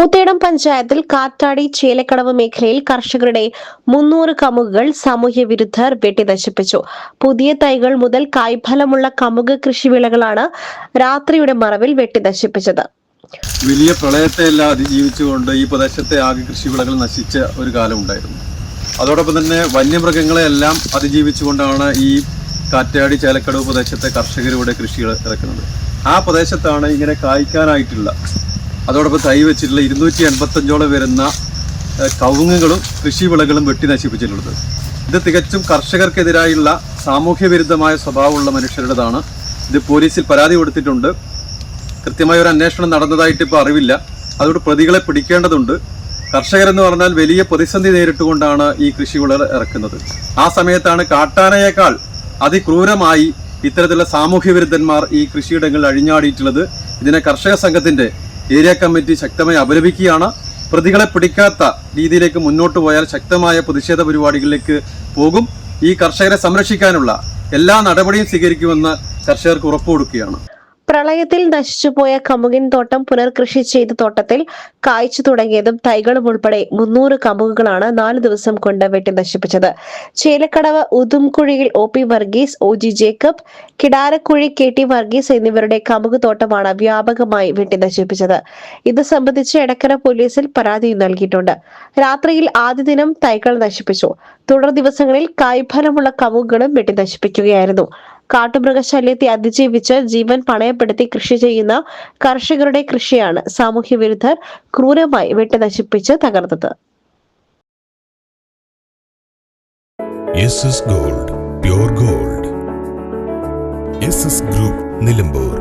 മൂത്തേടം പഞ്ചായത്തിൽ കാറ്റാടി ചേലക്കടവ് മേഖലയിൽ കർഷകരുടെ 300 കമുകുകൾ സാമൂഹ്യ വിരുദ്ധർ വെട്ടിനശിപ്പിച്ചു. പുതിയ തൈകൾ മുതൽ കായ്ഫലമുള്ള കമുക് കൃഷിവിളകളാണ് രാത്രിയുടെ മറവിൽ വെട്ടിനശിപ്പിച്ചത്. വലിയ പ്രളയത്തെയെല്ലാം അതിജീവിച്ചുകൊണ്ട് ഈ പ്രദേശത്തെ ആകെ കൃഷിവിളകൾ നശിച്ച ഒരു കാലം ഉണ്ടായിരുന്നു. അതോടൊപ്പം തന്നെ വന്യമൃഗങ്ങളെയെല്ലാം അതിജീവിച്ചുകൊണ്ടാണ് ഈ കാറ്റാടി ചേലക്കടവ് പ്രദേശത്തെ കർഷകരിവിടെ കൃഷി ഇറക്കുന്നത്. ആ പ്രദേശത്താണ് ഇങ്ങനെ കായ്ക്കാനായിട്ടുള്ള അതോടൊപ്പം തൈ വെച്ചിട്ടുള്ള 285ഓളം വരുന്ന കവുങ്ങുകളും കൃഷിവിളകളും വെട്ടി നശിപ്പിച്ചിട്ടുള്ളത്. ഇത് തികച്ചും കർഷകർക്കെതിരായുള്ള സാമൂഹ്യ വിരുദ്ധമായ സ്വഭാവമുള്ള മനുഷ്യരുടേതാണ്. ഇത് പോലീസിൽ പരാതി കൊടുത്തിട്ടുണ്ട്. കൃത്യമായ ഒരു അന്വേഷണം നടന്നതായിട്ട് ഇപ്പോൾ അറിവില്ല. അതുകൊണ്ട് പ്രതികളെ പിടിക്കേണ്ടതുണ്ട്. കർഷകരെന്ന് പറഞ്ഞാൽ വലിയ പ്രതിസന്ധി നേരിട്ടുകൊണ്ടാണ് ഈ കൃഷിവിളകൾ ഇറക്കുന്നത്. ആ സമയത്താണ് കാട്ടാനയേക്കാൾ അതിക്രൂരമായി ഇത്തരത്തിലുള്ള സാമൂഹ്യ വിരുദ്ധന്മാർ ഈ കൃഷിയിടങ്ങളിൽ അഴിഞ്ഞാടിയിട്ടുള്ളത്. ഇതിനെ കർഷക സംഘത്തിൻ്റെ ഏരിയ കമ്മിറ്റി ശക്തമായി അപലപിക്കുകയാണ്. പ്രതികളെ പിടിക്കാത്ത രീതിയിലേക്ക് മുന്നോട്ട് പോയാൽ ശക്തമായ പ്രതിഷേധ പരിപാടികളിലേക്ക് പോകും. ഈ കർഷകരെ സംരക്ഷിക്കാനുള്ള എല്ലാ നടപടിയും സ്വീകരിക്കുമെന്ന് കർഷകർക്ക് ഉറപ്പു കൊടുക്കുകയാണ്. പ്രളയത്തിൽ നശിച്ചുപോയ കമുകിൻ തോട്ടം പുനർകൃഷി ചെയ്ത തോട്ടത്തിൽ കായ്ച്ചു തുടങ്ങിയതും തൈകളും ഉൾപ്പെടെ 300 കമുകുകളാണ് 4 ദിവസം കൊണ്ട് വെട്ടി നശിപ്പിച്ചത്. ചേലക്കടവ് ഉദുംകുഴിയിൽ OP Varghese, OG Jacob, Kidarakkuzhi KT Varghese എന്നിവരുടെ കമുക് തോട്ടമാണ് വ്യാപകമായി വെട്ടി നശിപ്പിച്ചത്. ഇത് സംബന്ധിച്ച് എടക്കര പോലീസിൽ പരാതി നൽകിയിട്ടുണ്ട്. രാത്രിയിൽ ആദ്യ ദിനം തൈകൾ നശിപ്പിച്ചു. തുടർ ദിവസങ്ങളിൽ കായ്ഫലമുള്ള കമുകുകളും വെട്ടി നശിപ്പിക്കുകയായിരുന്നു. കാട്ടുമൃഗശല്യത്തെ അതിജീവിച്ച് ജീവൻ പണയപ്പെടുത്തി കൃഷി ചെയ്യുന്ന കർഷകരുടെ കൃഷിയാണ് സാമൂഹ്യ വിരുദ്ധർ ക്രൂരമായി വെട്ടിനശിപ്പിച്ച് തകർത്തത്. Gold, pure gold. SS group, Nilambur.